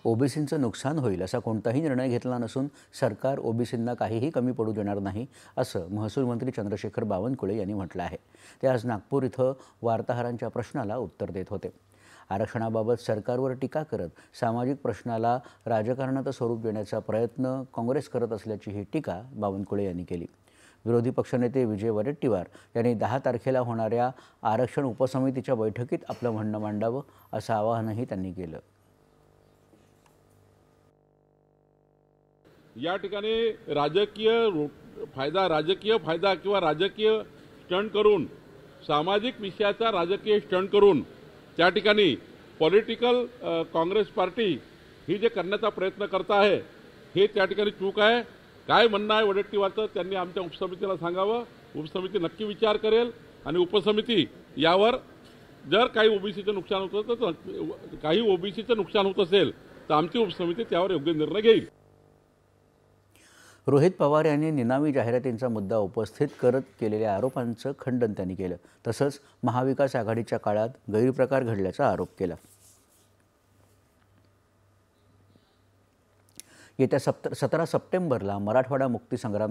ओबीसींचं नुकसान होईल असा कोणताही निर्णय घेतला नसून सरकार ओबीसींना काहीही कमी पडू देणार नाही असं महसूल मंत्री चंद्रशेखर बावनकुळे यांनी म्हटलं आहे। ते आज नागपूर इथं वार्ताहरांच्या प्रश्नाला उत्तर देत होते। आरक्षणाबाबत सरकारवर टीका करत सामाजिक प्रश्नाला राजकारणाचं स्वरूप देण्याचा प्रयत्न काँग्रेस करत असल्याची ही टीका बावनकुळे यांनी केली। विरोधी पक्षनेते विजय वडेट्टीवार यांनी 10 तारखेला होणाऱ्या आरक्षण उपसमितीच्या बैठकीत आपलं म्हणणं मांडावं असं आवाहनही त्यांनी केलं। या ठिकाणी राजकीय फायदा किंवा राजकीय स्टंट करून सामाजिक विषयाचा राजकीय स्टंट करून त्या ठिकाणी पॉलिटिकल काँग्रेस पार्टी ही जे करण्याचा प्रयत्न करत आहे हे त्या ठिकाणी चूक आहे। काय म्हणणं आहे वडेट्टीवारचं त्यांनी आमच्या उपसमितीला सांगावं। उपसमिती नक्की विचार करेल आणि उपसमिती यावर जर काही ओबीसीचं नुकसान होतं तर काही ओबीसीचं नुकसान होत असेल तर आमची उपसमिती त्यावर योग्य निर्णय घेईल। रोहित पवार यांनी निनावी जाहिरातींचा मुद्दा उपस्थित करत केलेल्या आरोपांचं खंडन त्यांनी केलं। तसंच महाविकास आघाडीच्या काळात गैरप्रकार घडल्याचा आरोप केला। येत्या 17 सप्टेंबरला मराठवाडा मुक्ती संग्राम